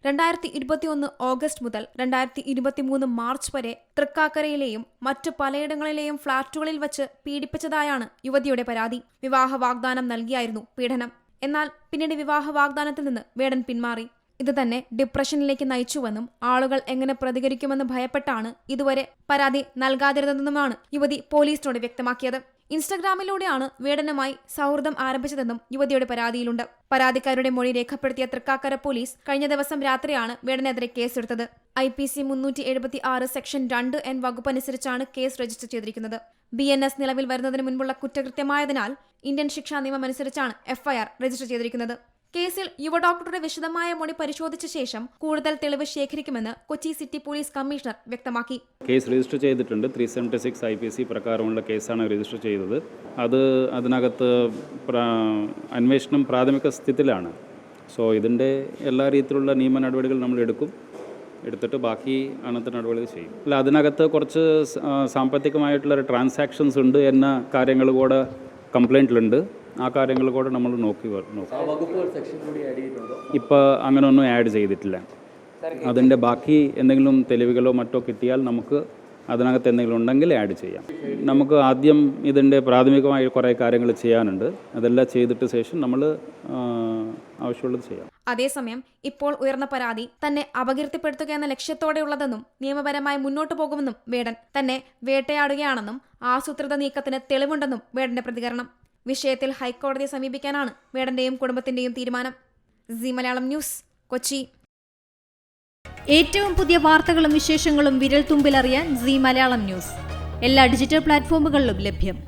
2021 August മുതൽ 2023 March വരെ തൃക്കാക്കരയിലെയും മറ്റു പലയിടങ്ങളിലെയും ഫ്ളാറ്റുകളിൽ വച്ച് പീഡിപ്പിച്ചതായാണ് യുവതിയുടെ പരാതി. വിവാഹ വാഗ്ദാനം നൽകിയായിരുന്നു പീഡനം. എന്നാൽ പിന്നീട് വിവാഹ വാഗ്ദാനത്തിൽ നിന്ന് വേടൻ പിന്മാറി. ഇത് തന്നെ ഡിപ്രഷനിലേക്ക് നയിച്ചുവെന്നും ആളുകൾ എങ്ങനെ പ്രതികരിക്കുമെന്ന് ഭയപ്പെട്ടാണ് ഇതുവരെ പരാതി നൽകാതിരുന്നതെന്നുമാണ് യുവതി പോലീസിനോട് വ്യക്തമാക്കിയത്. ഇൻസ്റ്റഗ്രാമിലൂടെയാണ് വേടനുമായി സൗഹൃദം ആരംഭിച്ചതെന്നും യുവതിയുടെ പരാതിയിലുണ്ട്. പരാതിക്കാരുടെ മൊഴി രേഖപ്പെടുത്തിയ തൃക്കാക്കര പോലീസ് കഴിഞ്ഞ ദിവസം രാത്രിയാണ് വേടനെതിരെ കേസെടുത്തത്. IPC 376 സെക്ഷൻ 2N വകുപ്പനുസരിച്ചാണ് കേസ് രജിസ്റ്റർ ചെയ്തിരിക്കുന്നത്. BNS നിലവിൽ വരുന്നതിന് മുൻപുള്ള കുറ്റകൃത്യമായതിനാൽ ഇന്ത്യൻ ശിക്ഷാ നിയമം അനുസരിച്ചാണ് FIR രജിസ്റ്റർ ചെയ്തിരിക്കുന്നത്. കേസിൽ യുവ ഡോക്ടറുടെ വിശദമായ മൊഴി പരിശോധിച്ച ശേഷം കൂടുതൽ തെളിവ് ശേഖരിക്കുമെന്ന് കൊച്ചി സിറ്റി പോലീസ് കമ്മീഷണർ വ്യക്തമാക്കി. കേസ് രജിസ്റ്റർ ചെയ്തിട്ടുണ്ട്. 376 IPC പ്രകാരമുള്ള കേസാണ് രജിസ്റ്റർ ചെയ്തത്. അതിനകത്ത് അന്വേഷണം പ്രാഥമിക സ്ഥിതിയിലാണ്. സോ ഇതിൻ്റെ എല്ലാ രീതിയിലുള്ള നിയമ നടപടികൾ നമ്മൾ എടുത്തിട്ട് ബാക്കി അന്നത്തെ നടപടികൾ ചെയ്യും. അല്ല, അതിനകത്ത് കുറച്ച് സാമ്പത്തികമായിട്ടുള്ള ട്രാൻസാക്ഷൻസ് ഉണ്ട് എന്ന കാര്യങ്ങൾ കൂടെ കംപ്ലൈൻറ്റിലുണ്ട്. ആ കാര്യങ്ങൾ കൂടെ നമ്മൾ നോക്കി ഇപ്പോൾ അങ്ങനെ ഒന്നും ആഡ് ചെയ്തിട്ടില്ല. അതിൻ്റെ ബാക്കി എന്തെങ്കിലും തെളിവുകളോ മറ്റോ കിട്ടിയാൽ നമുക്ക് അതിനകത്ത് എന്തെങ്കിലും ഉണ്ടെങ്കിൽ ആഡ് ചെയ്യാം. നമുക്ക് ആദ്യം ഇതിൻ്റെ പ്രാഥമികമായ കുറേ കാര്യങ്ങൾ ചെയ്യാനുണ്ട്. അതെല്ലാം ചെയ്തിട്ട് ശേഷം നമ്മൾ ആവശ്യമുള്ളത് ചെയ്യാം. അതേസമയം ഇപ്പോൾ ഉയർന്ന പരാതി തന്നെ അപകീർത്തിപ്പെടുത്തുക എന്ന ലക്ഷ്യത്തോടെയുള്ളതെന്നും നിയമപരമായി മുന്നോട്ടു പോകുമെന്നും വേടൻ തന്നെ വേട്ടയാടുകയാണെന്നും ആസൂത്രിത നീക്കത്തിന് തെളിവുണ്ടെന്നും വേടന്റെ പ്രതികരണം. വിഷയത്തിൽ ഹൈക്കോടതിയെ സമീപിക്കാനാണ് വേടന്റെയും കുടുംബത്തിന്റെയും തീരുമാനം. C Malayalam news, Kochi. ഏറ്റവും പുതിയ വാർത്തകളും വിശേഷങ്ങളും വിരൽ തുമ്പിലറിയാൻ സി മലയാളം ന്യൂസ് എല്ലാ ഡിജിറ്റൽ പ്ലാറ്റ്ഫോമുകളിലും ലഭ്യം.